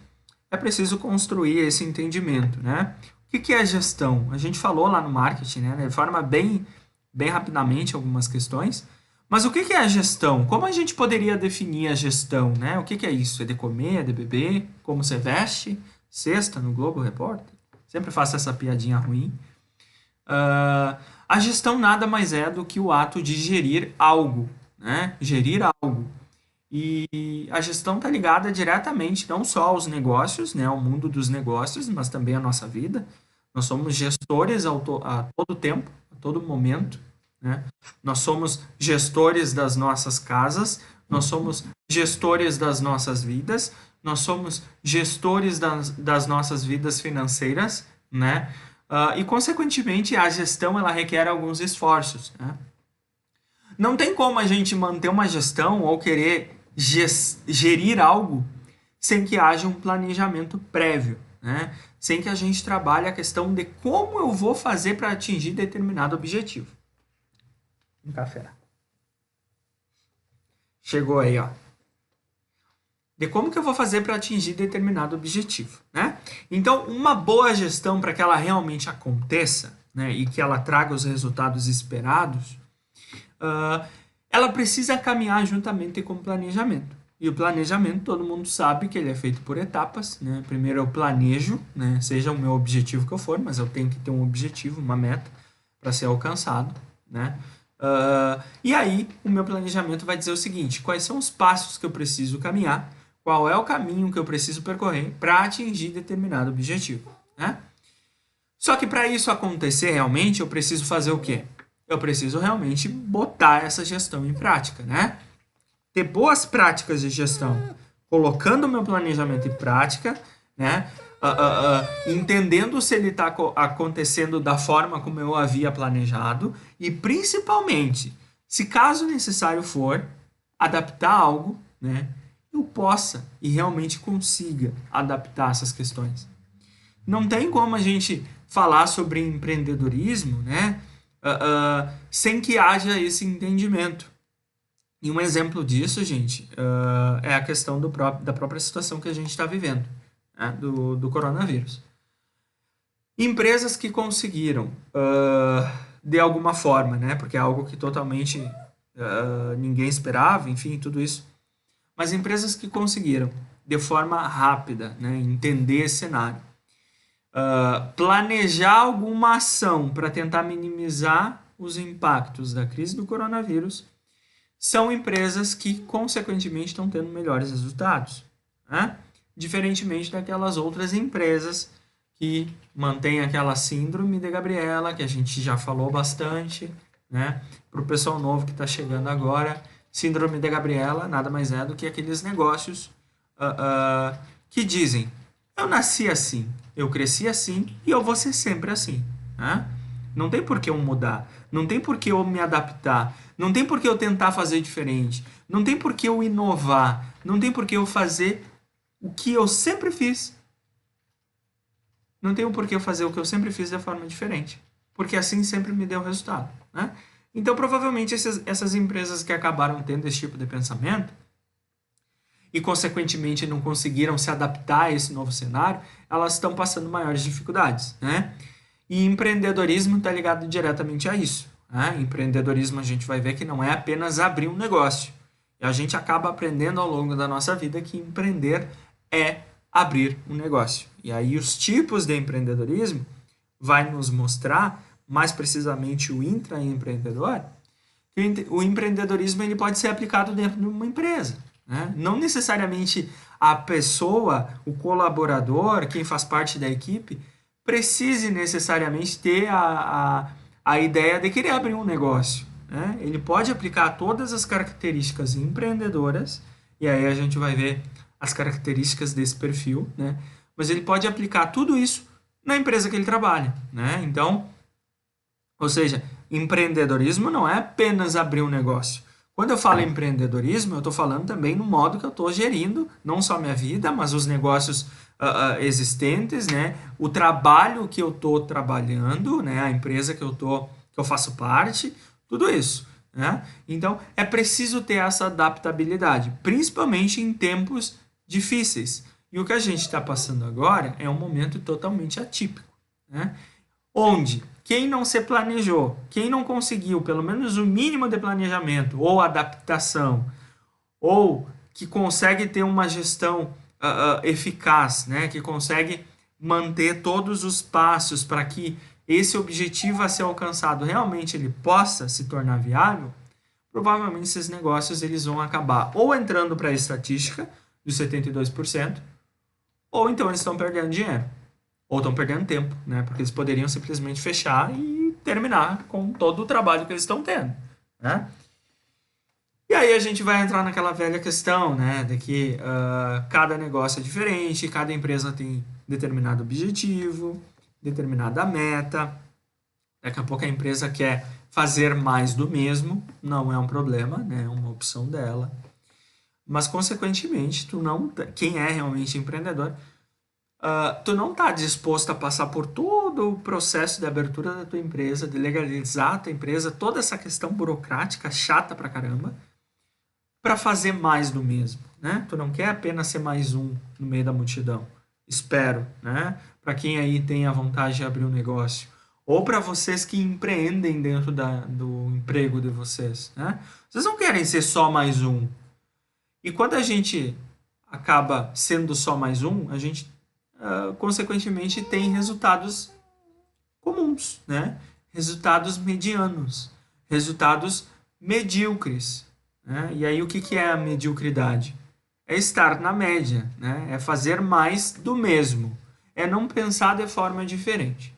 é preciso construir esse entendimento, né? O que é gestão? A gente falou lá no marketing, né? De forma bem rapidamente algumas questões. Mas o que é a gestão? Como a gente poderia definir a gestão, né? O que é isso? É de comer, é de beber? Como você veste? Sexta no Globo Repórter? Sempre faço essa piadinha ruim. A gestão nada mais é do que o ato de gerir algo, né? Gerir algo. E a gestão está ligada diretamente não só aos negócios, né, ao mundo dos negócios, mas também à nossa vida. Nós somos gestores a todo tempo, a todo momento, né? Nós somos gestores das nossas casas, nós somos gestores das nossas vidas, nós somos gestores das nossas vidas financeiras, né? E, consequentemente, a gestão ela requer alguns esforços, né? Não tem como a gente manter uma gestão ou querer gerir algo sem que haja um planejamento prévio, né? Sem que a gente trabalhe a questão de como eu vou fazer para atingir determinado objetivo. Um café. Chegou aí, ó. De como que eu vou fazer para atingir determinado objetivo, né? Então, uma boa gestão para que ela realmente aconteça, né, e que ela traga os resultados esperados, ela precisa caminhar juntamente com o planejamento. E o planejamento, todo mundo sabe que ele é feito por etapas, né? Primeiro eu planejo, né, seja o meu objetivo que eu for, mas eu tenho que ter um objetivo, uma meta para ser alcançado, né? E aí, o meu planejamento vai dizer o seguinte: quais são os passos que eu preciso caminhar, qual é o caminho que eu preciso percorrer para atingir determinado objetivo, né? Só que para isso acontecer realmente, eu preciso fazer o quê? Eu preciso realmente botar essa gestão em prática, né? Ter boas práticas de gestão, colocando o meu planejamento em prática, né? Entendendo se ele está acontecendo da forma como eu havia planejado e, principalmente, se caso necessário for, adaptar algo, né? Eu possa e realmente consiga adaptar essas questões. Não tem como a gente falar sobre empreendedorismo, né? Sem que haja esse entendimento. E um exemplo disso, gente, é a questão da própria situação que a gente está vivendo, né? do coronavírus. Empresas que conseguiram, de alguma forma, né? Porque é algo que totalmente ninguém esperava, enfim, tudo isso. Mas empresas que conseguiram, de forma rápida, né, entender esse cenário, planejar alguma ação para tentar minimizar os impactos da crise do coronavírus, são empresas que, consequentemente, estão tendo melhores resultados, né? Diferentemente daquelas outras empresas que mantêm aquela síndrome de Gabriela, que a gente já falou bastante, né? Para o pessoal novo que está chegando agora, síndrome de Gabriela nada mais é do que aqueles negócios que dizem: eu nasci assim, eu cresci assim e eu vou ser sempre assim, né? Não tem por que eu mudar, não tem por que eu me adaptar, não tem por que eu tentar fazer diferente, não tem por que eu inovar, não tem por que eu fazer o que eu sempre fiz. Não tem por que eu fazer o que eu sempre fiz de forma diferente, porque assim sempre me deu resultado, né? Então, provavelmente, essas empresas que acabaram tendo esse tipo de pensamento e, consequentemente, não conseguiram se adaptar a esse novo cenário, elas estão passando maiores dificuldades, né? E empreendedorismo está ligado diretamente a isso, né? Empreendedorismo a gente vai ver que não é apenas abrir um negócio. E a gente acaba aprendendo ao longo da nossa vida que empreender é abrir um negócio. E aí os tipos de empreendedorismo vai nos mostrar, mais precisamente o intraempreendedor, que o empreendedorismo ele pode ser aplicado dentro de uma empresa, né? Não necessariamente a pessoa, o colaborador, quem faz parte da equipe, precise necessariamente ter a ideia de querer abrir um negócio, né? Ele pode aplicar todas as características empreendedoras, e aí a gente vai ver as características desse perfil, né? Mas ele pode aplicar tudo isso na empresa que ele trabalha, né? Então, ou seja, empreendedorismo não é apenas abrir um negócio. Quando eu falo empreendedorismo, eu estou falando também no modo que eu estou gerindo, não só minha vida, mas os negócios existentes, né? O trabalho que eu estou trabalhando, né? A empresa que eu faço parte, tudo isso, né? Então, é preciso ter essa adaptabilidade, principalmente em tempos difíceis. E o que a gente está passando agora é um momento totalmente atípico, né? Onde quem não se planejou, quem não conseguiu pelo menos o mínimo de planejamento ou adaptação, ou que consegue ter uma gestão eficaz, né? Que consegue manter todos os passos para que esse objetivo a ser alcançado realmente ele possa se tornar viável, provavelmente esses negócios eles vão acabar ou entrando para a estatística dos 72%, ou então eles estão perdendo dinheiro. Ou estão perdendo tempo, né? Porque eles poderiam simplesmente fechar e terminar com todo o trabalho que eles estão tendo, né? E aí a gente vai entrar naquela velha questão, né, de que cada negócio é diferente, cada empresa tem determinado objetivo, determinada meta. Daqui a pouco a empresa quer fazer mais do mesmo, não é um problema, né, é uma opção dela. Mas, consequentemente, quem é realmente empreendedor, tu não está disposto a passar por todo o processo de abertura da tua empresa, de legalizar a tua empresa, toda essa questão burocrática chata pra caramba, para fazer mais do mesmo, né? Tu não quer apenas ser mais um no meio da multidão. Espero, né? Para quem aí tem a vontade de abrir um negócio, ou para vocês que empreendem dentro do emprego de vocês, né? Vocês não querem ser só mais um. E quando a gente acaba sendo só mais um, a gente consequentemente tem resultados comuns, né? Resultados medianos, resultados medíocres, né? E aí o que é a mediocridade? É estar na média, né? É fazer mais do mesmo, é não pensar de forma diferente,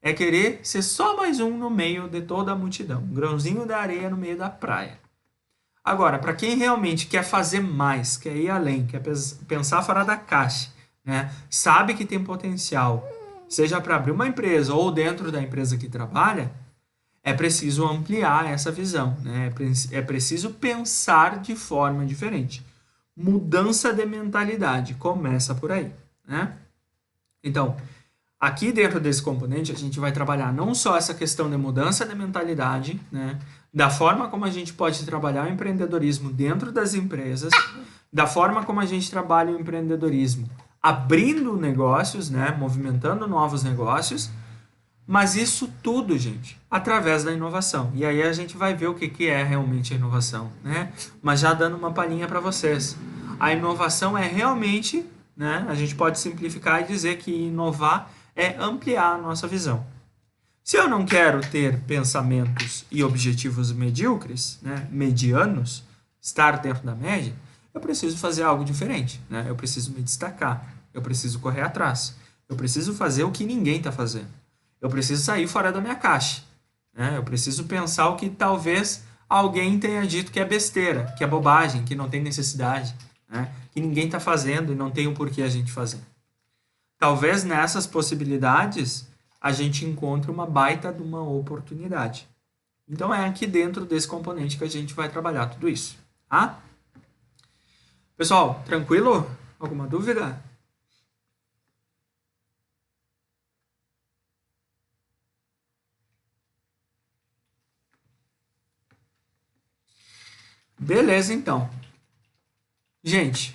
é querer ser só mais um no meio de toda a multidão, um grãozinho da areia no meio da praia. Agora, para quem realmente quer fazer mais, quer ir além, quer pensar fora da caixa, né? Sabe que tem potencial, seja para abrir uma empresa ou dentro da empresa que trabalha, é preciso ampliar essa visão, né? É preciso pensar de forma diferente. Mudança de mentalidade começa por aí, né? Então, aqui dentro desse componente, a gente vai trabalhar não só essa questão de mudança de mentalidade, né? Da forma como a gente pode trabalhar o empreendedorismo dentro das empresas, da forma como a gente trabalha o empreendedorismo abrindo negócios, né? Movimentando novos negócios, mas isso tudo, gente, através da inovação. E aí a gente vai ver o que é realmente a inovação, né? Mas já dando uma palhinha para vocês. A inovação é realmente, né? A gente pode simplificar e dizer que inovar é ampliar a nossa visão. Se eu não quero ter pensamentos e objetivos medíocres, né, medianos, estar dentro da média, eu preciso fazer algo diferente, né? Eu preciso me destacar, eu preciso correr atrás, eu preciso fazer o que ninguém está fazendo, eu preciso sair fora da minha caixa, né? Eu preciso pensar o que talvez alguém tenha dito que é besteira, que é bobagem, que não tem necessidade, né? Que ninguém está fazendo e não tem o porquê a gente fazer. Talvez nessas possibilidades a gente encontre uma baita de uma oportunidade. Então é aqui dentro desse componente que a gente vai trabalhar tudo isso, tá? Pessoal, tranquilo? Alguma dúvida? Beleza, então. Gente,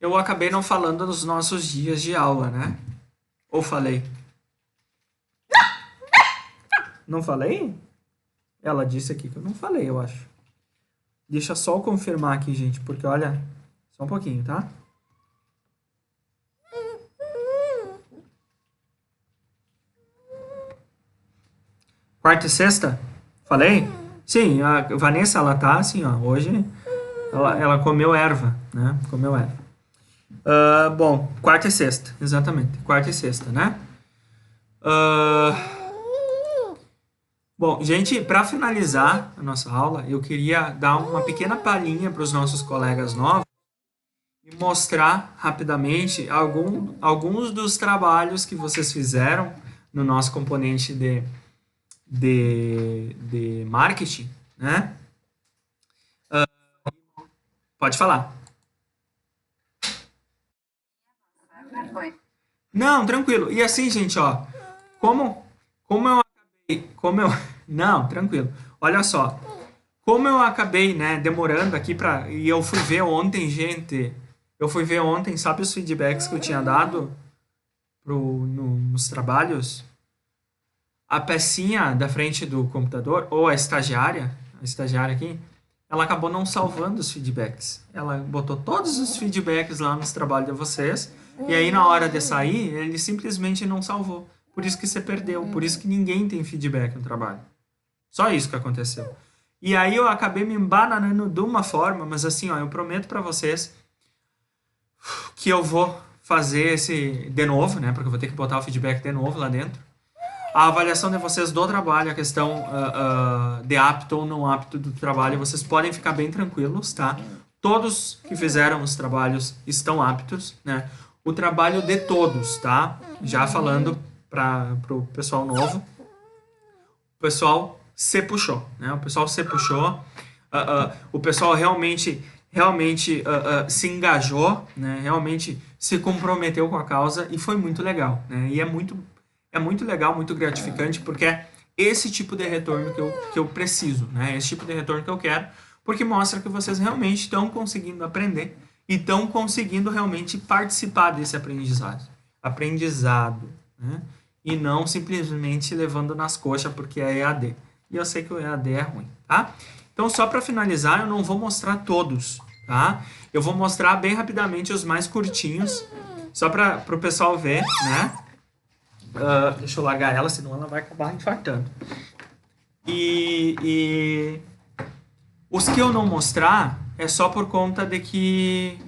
eu acabei não falando dos nossos dias de aula, né? Ou falei? Não falei? Ela disse aqui que eu não falei, eu acho. Deixa só eu confirmar aqui, gente, porque olha, só um pouquinho, tá? Quarta e sexta? Falei? Sim, a Vanessa, ela tá assim, ó, hoje ela comeu erva, né? Comeu erva. Bom, quarta e sexta, exatamente, quarta e sexta, né? Bom, gente, para finalizar a nossa aula, eu queria dar uma pequena palhinha para os nossos colegas novos e mostrar rapidamente alguns dos trabalhos que vocês fizeram no nosso componente de marketing, né? Pode falar. Não, tranquilo. E assim, gente, ó, como, como eu acabei, não, tranquilo. Olha só, como eu acabei, né, demorando aqui e eu fui ver ontem, gente, eu fui ver ontem, sabe os feedbacks que eu tinha dado nos trabalhos? A pecinha da frente do computador, ou a estagiária aqui, ela acabou não salvando os feedbacks. Ela botou todos os feedbacks lá nos trabalhos de vocês, e aí na hora de sair, ele simplesmente não salvou. Por isso que você perdeu, por isso que ninguém tem feedback no trabalho. Só isso que aconteceu. E aí eu acabei me embananando de uma forma, mas assim, ó, eu prometo pra vocês que eu vou fazer esse de novo, né? Porque eu vou ter que botar o feedback de novo lá dentro. A avaliação de vocês do trabalho, a questão de apto ou não apto do trabalho, vocês podem ficar bem tranquilos, tá? Todos que fizeram os trabalhos estão aptos, né? O trabalho de todos, tá? Já falando para o pessoal novo, o pessoal se puxou, né? O pessoal se puxou, o pessoal realmente se engajou, né? Realmente se comprometeu com a causa e foi muito legal, né? E é muito legal, muito gratificante, porque é esse tipo de retorno que eu preciso, né? Esse tipo de retorno que eu quero, porque mostra que vocês realmente estão conseguindo aprender e estão conseguindo realmente participar desse aprendizado, né? E não simplesmente levando nas coxas porque é EAD. E eu sei que o EAD é ruim, tá? Então, só para finalizar, eu não vou mostrar todos, tá? Eu vou mostrar bem rapidamente os mais curtinhos, só para o pessoal ver, né? Deixa eu largar ela, senão ela vai acabar infartando. E os que eu não mostrar é só por conta de que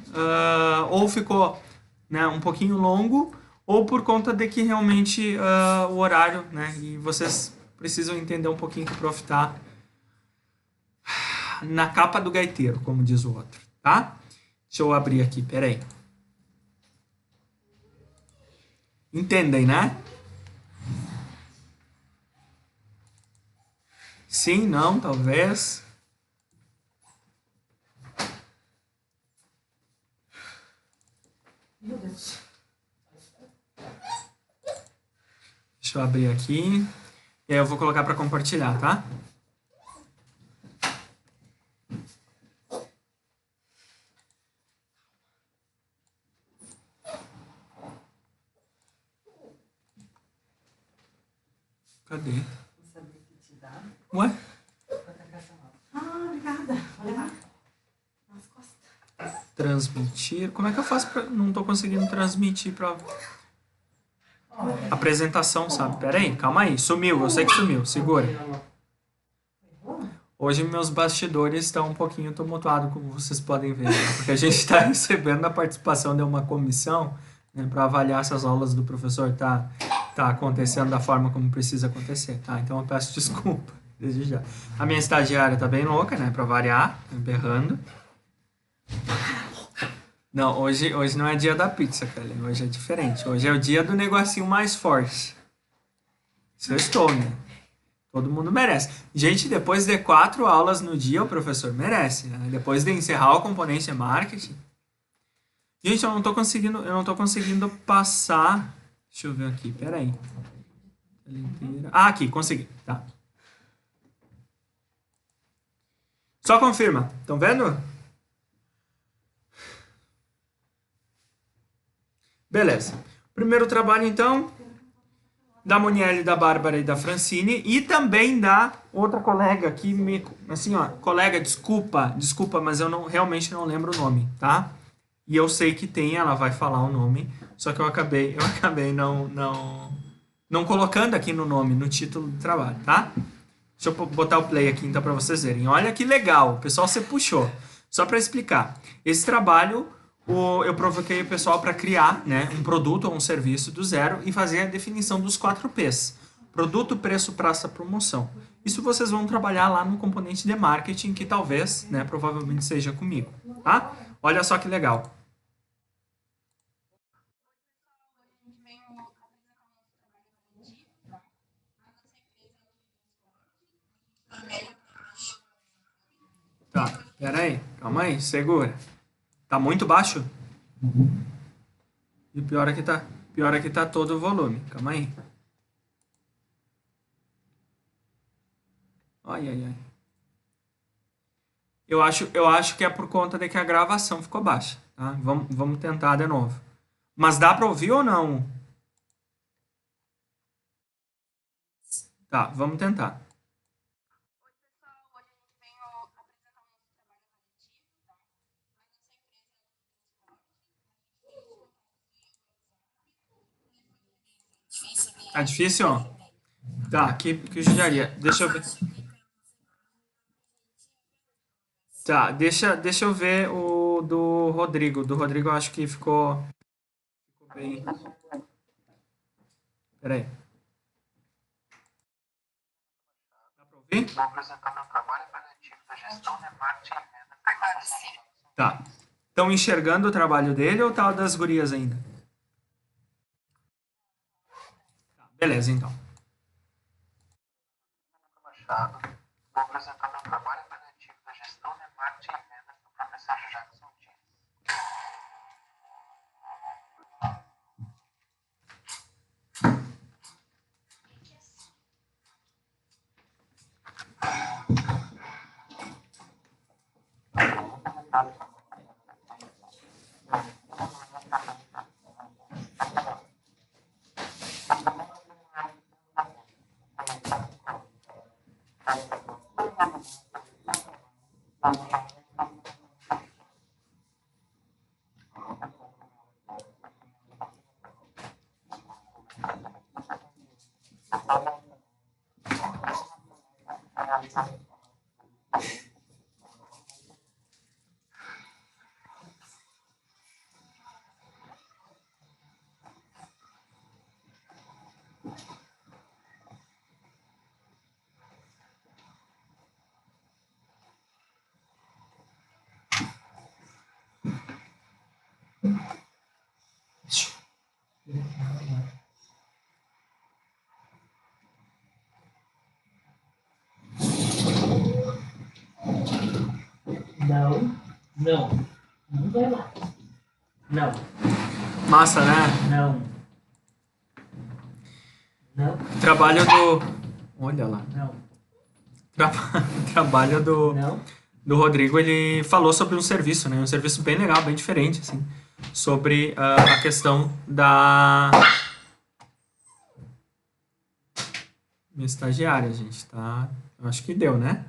ou ficou, né, um pouquinho longo, ou por conta de que realmente o horário, né? E vocês precisam entender um pouquinho que o prof tá na capa do gaiteiro, como diz o outro, tá? Deixa eu abrir aqui, peraí. Entendem, né? Sim, não, talvez. Meu Deus. Deixa eu abrir aqui. E aí eu vou colocar para compartilhar, tá? Cadê? Não sabia que te dá. Ué? Obrigada. Vou levar nas costas. Transmitir. Como é que eu faço pra... Não tô conseguindo transmitir pra... Apresentação, sabe? Pera aí, calma aí. Sumiu, eu sei que sumiu. Segura. Hoje meus bastidores estão um pouquinho tumultuados, como vocês podem ver, né? Porque a gente está recebendo a participação de uma comissão, né, para avaliar se as aulas do professor tá acontecendo da forma como precisa acontecer, tá? Então eu peço desculpa desde já. A minha estagiária tá bem louca, né? Para variar, tá berrando. Não, hoje não é dia da pizza, Kelly. Hoje é diferente. Hoje é o dia do negocinho mais forte. Isso eu estou, né? Todo mundo merece. Gente, depois de 4 aulas no dia, o professor merece, né? Depois de encerrar o componente de marketing. Gente, eu não tô conseguindo passar. Deixa eu ver aqui, peraí. Ah, aqui, consegui. Tá. Só confirma. Estão vendo? Beleza. Primeiro trabalho, então, da Monielle, da Bárbara e da Francine, e também da outra colega que me... Assim, ó, colega, desculpa, mas eu realmente não lembro o nome, tá? E eu sei que tem, ela vai falar o nome, só que eu acabei não colocando aqui no nome, no título do trabalho, tá? Deixa eu botar o play aqui, então, para vocês verem. Olha que legal, o pessoal se puxou. Só para explicar, esse trabalho... eu provoquei o pessoal para criar, né, um produto ou um serviço do zero e fazer a definição dos 4 P's. Produto, preço, praça, promoção. Isso vocês vão trabalhar lá no componente de marketing, que talvez, né, provavelmente seja comigo, tá? Olha só que legal. Tá, pera aí, calma aí, segura. Tá muito baixo? E pior é que tá todo o volume. Calma aí. Ai, ai, ai. Eu acho que é por conta de que a gravação ficou baixa, tá? Vamos tentar de novo. Mas dá para ouvir ou não? Tá, vamos tentar. Tá difícil, ó? Tá, que judiaria. Deixa eu ver. Tá, deixa eu ver o do Rodrigo. Do Rodrigo eu acho que ficou bem. Pera aí. Vou apresentar meu trabalho avaliativo da gestão de marketing e venda. Agora sim. Tá. Estão enxergando o trabalho dele ou tá o das gurias ainda? Tá, beleza, então. Machado. Vou apresentar meu trabalho avaliativo da gestão de marketing e venda do professor Jackson Dias. Não, não. Não vai lá. Não, Massa, né? não. Não, Trabalho do... Olha lá. não, Tra- Trabalho não. do Rodrigo, ele falou sobre um serviço, né? Um serviço bem legal, bem diferente, assim. Sobre a questão da... Minha estagiária, gente, tá? Eu acho que deu, né?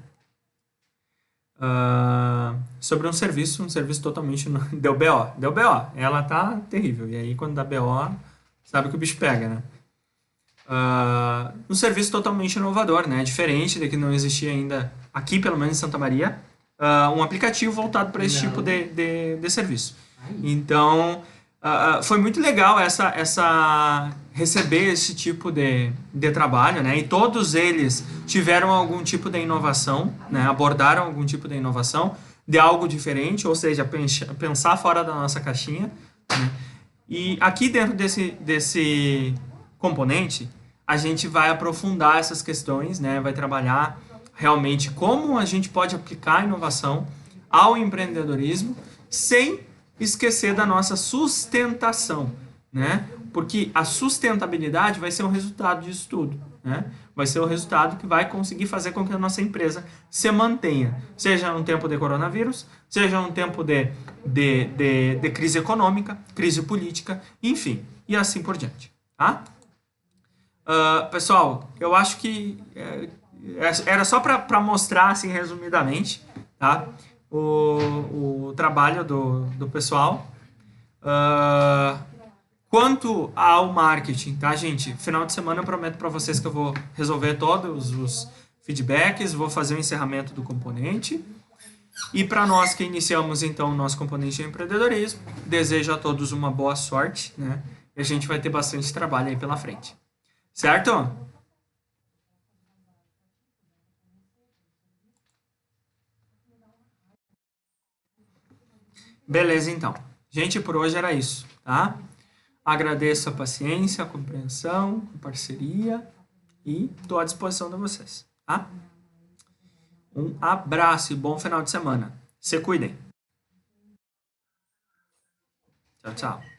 Sobre um serviço totalmente... Deu BO, deu BO. Ela tá terrível. E aí, quando dá BO, sabe que o bicho pega, né? Um serviço totalmente inovador, né? Diferente de que não existia ainda, aqui pelo menos em Santa Maria, um aplicativo voltado para esse Não. tipo de serviço. Aí. Então, foi muito legal receber esse tipo de trabalho, né? E todos eles tiveram algum tipo de inovação, né? Abordaram algum tipo de inovação, de algo diferente, ou seja, pensar fora da nossa caixinha, né? E aqui dentro desse componente, a gente vai aprofundar essas questões, né? Vai trabalhar realmente como a gente pode aplicar a inovação ao empreendedorismo sem esquecer da nossa sustentação, né? Porque a sustentabilidade vai ser um resultado disso tudo, né? Vai ser o resultado que vai conseguir fazer com que a nossa empresa se mantenha, seja um tempo de coronavírus, seja um tempo de crise econômica, crise política, enfim, e assim por diante, tá? Pessoal, eu acho que era só para mostrar, assim, resumidamente, tá? O trabalho do pessoal. Quanto ao marketing, tá, gente? Final de semana eu prometo para vocês que eu vou resolver todos os feedbacks, vou fazer o encerramento do componente. E para nós que iniciamos, então, o nosso componente de empreendedorismo, desejo a todos uma boa sorte, né? E a gente vai ter bastante trabalho aí pela frente. Certo? Beleza, então. Gente, por hoje era isso, tá? Agradeço a paciência, a compreensão, a parceria e estou à disposição de vocês, tá? Um abraço e bom final de semana. Se cuidem. Tchau, tchau.